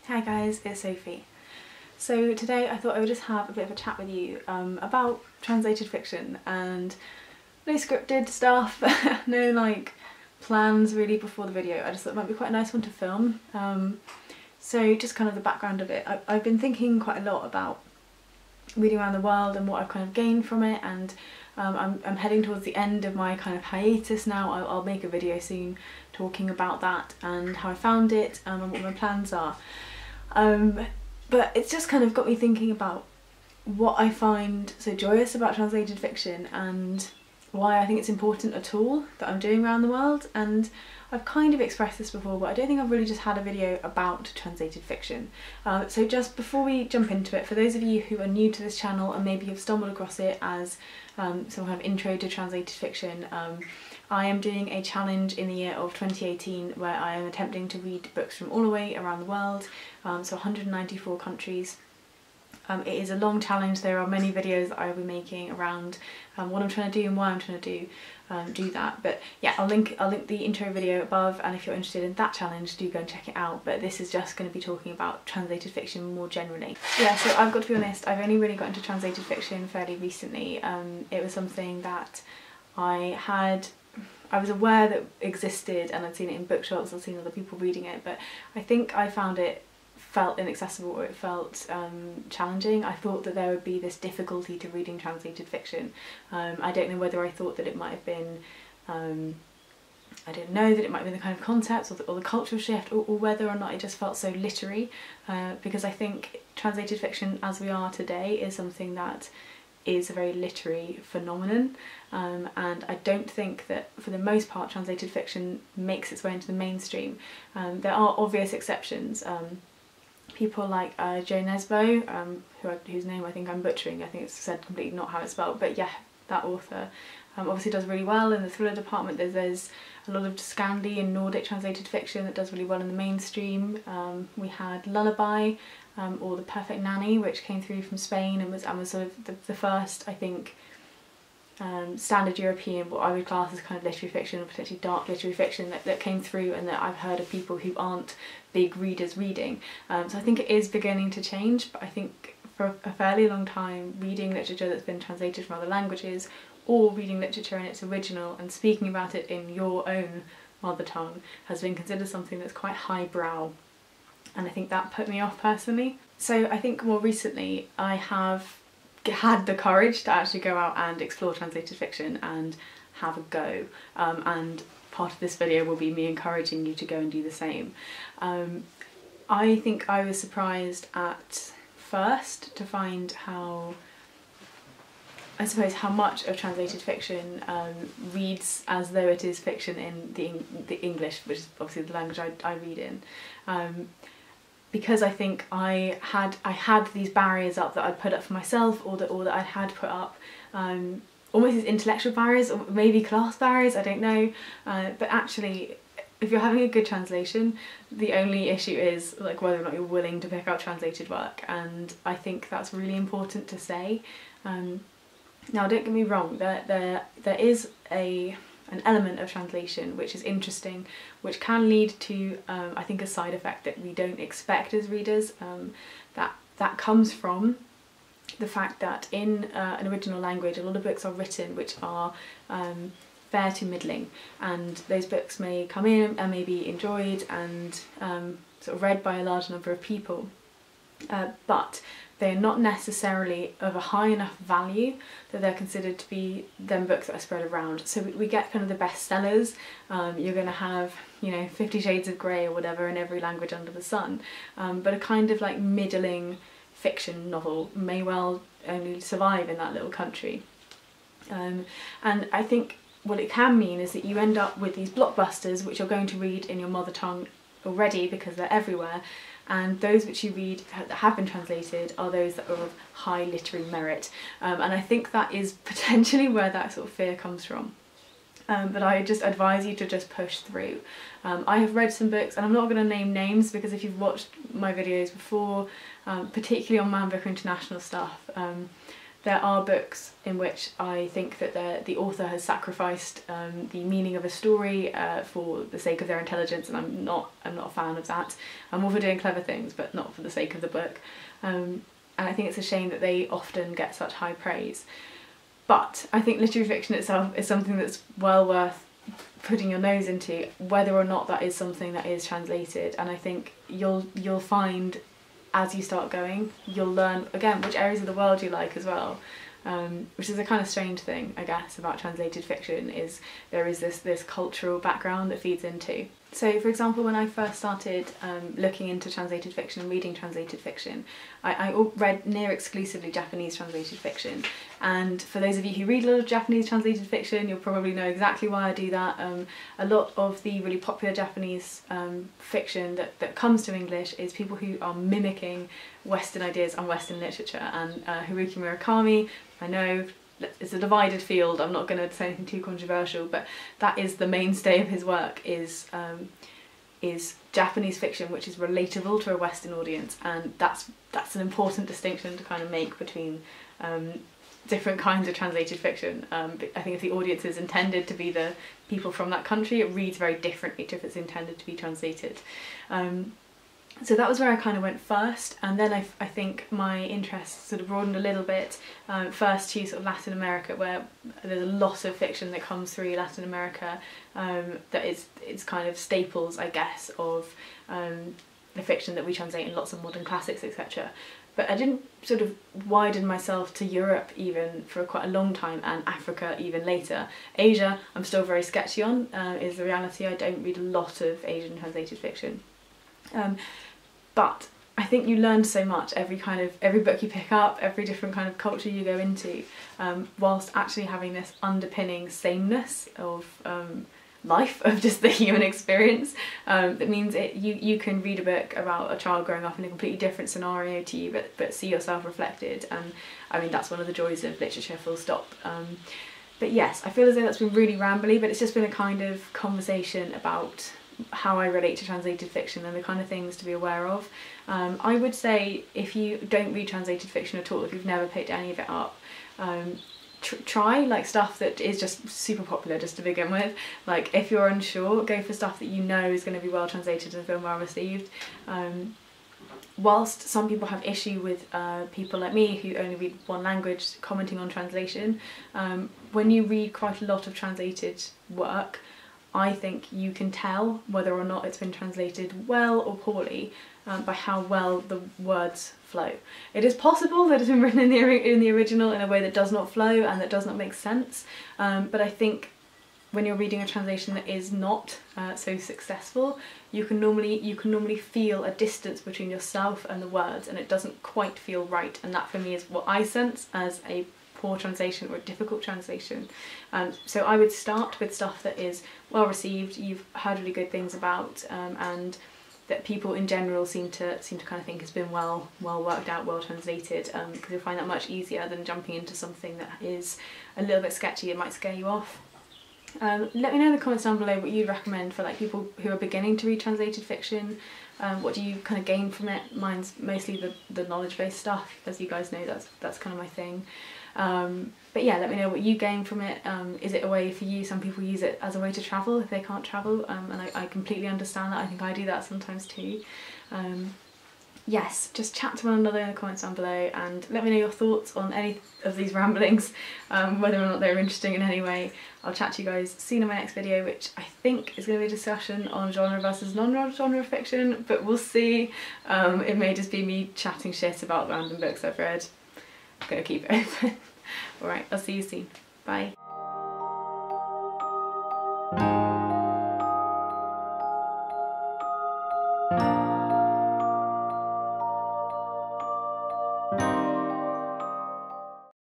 Hi guys, it's Sophie. So today I thought I would just have a bit of a chat with you about translated fiction, and no scripted stuff, no like plans really before the video. I just thought it might be quite a nice one to film. So just kind of the background of it. I've been thinking quite a lot about reading around the world and what I've kind of gained from it, and I'm heading towards the end of my kind of hiatus now. I'll make a video soon talking about that and how I found it and what my plans are. But it's just kind of got me thinking about what I find so joyous about translated fiction and why I think it's important a tool that I'm doing around the world. And I've kind of expressed this before, but I don't think I've really just had a video about translated fiction. So just before we jump into it, for those of you who are new to this channel and maybe have stumbled across it as some kind of intro to translated fiction, I am doing a challenge in the year of 2018 where I am attempting to read books from all the way around the world, so 194 countries. It is a long challenge. There are many videos that I will be making around what I'm trying to do and why I'm trying to do that. But yeah, I'll link the intro video above, and if you're interested in that challenge, do go and check it out. But this is just going to be talking about translated fiction more generally. Yeah, so I've got to be honest, I've only really got into translated fiction fairly recently. It was something that I was aware that existed, and I'd seen it in bookshops, I'd seen other people reading it, but I think I felt inaccessible, or it felt challenging. I thought that there would be this difficulty to reading translated fiction. I don't know whether I thought that it might have been, I don't know, that it might have been the kind of concepts or the cultural shift, or whether or not it just felt so literary, because I think translated fiction as we are today is something that is a very literary phenomenon, and I don't think that for the most part translated fiction makes its way into the mainstream. There are obvious exceptions. People like Jo Nesbø, whose name I think I'm butchering, I think it's said completely not how it's spelled, but yeah, that author obviously does really well in the thriller department. There's a lot of Scandi and Nordic translated fiction that does really well in the mainstream. We had Lullaby, or The Perfect Nanny, which came through from Spain and was sort of the first, I think, standard European, what I would class as kind of literary fiction, or potentially dark literary fiction that came through, and that I've heard of people who aren't big readers reading. So I think it is beginning to change, but I think for a fairly long time reading literature that's been translated from other languages, or reading literature in its original and speaking about it in your own mother tongue, has been considered something that's quite highbrow, and I think that put me off personally. So I think more recently I have had the courage to actually go out and explore translated fiction and have a go, and part of this video will be me encouraging you to go and do the same. I think I was surprised at first to find how much of translated fiction reads as though it is fiction in the English, which is obviously the language I read in. Because I think I had these barriers up that I'd put up for myself, or that I had put up, almost as intellectual barriers, or maybe class barriers, I don't know. But actually, if you're having a good translation, the only issue is like whether or not you're willing to pick up translated work, and I think that's really important to say. Now, don't get me wrong, there is an element of translation which is interesting, which can lead to, I think, a side effect that we don't expect as readers. That comes from the fact that in an original language, a lot of books are written which are fair to middling, and those books may come in and may be enjoyed and sort of read by a large number of people, but they're not necessarily of a high enough value that they're considered to be them books that are spread around. So we get kind of the bestsellers. You're going to have, you know, 50 Shades of Grey or whatever in every language under the sun, but a kind of like middling fiction novel may well only survive in that little country. And I think what it can mean is that you end up with these blockbusters which you're going to read in your mother tongue already because they're everywhere, and those which you read that have been translated are those that are of high literary merit, and I think that is potentially where that sort of fear comes from. But I just advise you to just push through. I have read some books, and I'm not going to name names because if you've watched my videos before, particularly on Man Booker International stuff, there are books in which I think that the author has sacrificed the meaning of a story for the sake of their intelligence, and I'm not a fan of that. I'm all for doing clever things, but not for the sake of the book. And I think it's a shame that they often get such high praise. But I think literary fiction itself is something that's well worth putting your nose into, whether or not that is something that is translated. And I think you'll find, as you start going, you'll learn again which areas of the world you like as well, which is a kind of strange thing, I guess, about translated fiction, is there is this cultural background that feeds into. So for example, when I first started looking into translated fiction and reading translated fiction, I read near exclusively Japanese translated fiction, and for those of you who read a lot of Japanese translated fiction, you'll probably know exactly why I do that. A lot of the really popular Japanese fiction that comes to English is people who are mimicking Western ideas and Western literature, and Haruki Murakami, I know it's a divided field, I'm not going to say anything too controversial, but that is the mainstay of his work, is Japanese fiction which is relatable to a Western audience, and that's an important distinction to kind of make between different kinds of translated fiction. I think if the audience is intended to be the people from that country, it reads very differently to if it's intended to be translated. So that was where I kind of went first, and then I think my interest sort of broadened a little bit, first to sort of Latin America, where there's a lot of fiction that comes through Latin America that it's kind of staples, I guess, of the fiction that we translate in lots of modern classics, etc. But I didn't sort of widen myself to Europe even for quite a long time, and Africa even later. Asia I'm still very sketchy on, is the reality. I don't read a lot of Asian translated fiction. But I think you learn so much, every book you pick up, every different kind of culture you go into, whilst actually having this underpinning sameness of life, of just the human experience. That means you can read a book about a child growing up in a completely different scenario to you, but see yourself reflected, and I mean that's one of the joys of literature, full stop. But yes, I feel as though that's been really rambly, but it's just been a kind of conversation about how I relate to translated fiction and the kind of things to be aware of. I would say if you don't read translated fiction at all, if you've never picked any of it up, try like stuff that is just super popular just to begin with. Like if you're unsure, go for stuff that you know is going to be well translated and film well received. Whilst some people have issue with people like me who only read one language commenting on translation, when you read quite a lot of translated work, I think you can tell whether or not it's been translated well or poorly by how well the words flow. It is possible that it's been written in the original in a way that does not flow and that does not make sense, but I think when you're reading a translation that is not so successful, you can normally feel a distance between yourself and the words, and it doesn't quite feel right, and that for me is what I sense as a poor translation or a difficult translation. So I would start with stuff that is well received, you've heard really good things about, and that people in general seem to kind of think has been well worked out, well translated, because you'll find that much easier than jumping into something that is a little bit sketchy and might scare you off. Let me know in the comments down below what you'd recommend for like people who are beginning to read translated fiction. What do you kind of gain from it? Mine's mostly the knowledge-based stuff, as you guys know, that's kind of my thing. But yeah, let me know what you gain from it. Is it a way for you? Some people use it as a way to travel if they can't travel, and I completely understand that. I think I do that sometimes too. Yes, just chat to one another in the comments down below and let me know your thoughts on any of these ramblings, whether or not they're interesting in any way. I'll chat to you guys soon in my next video, which I think is going to be a discussion on genre versus non-genre fiction, but we'll see. It may just be me chatting shit about random books I've read. I'm going to keep it open. Alright, I'll see you soon. Bye.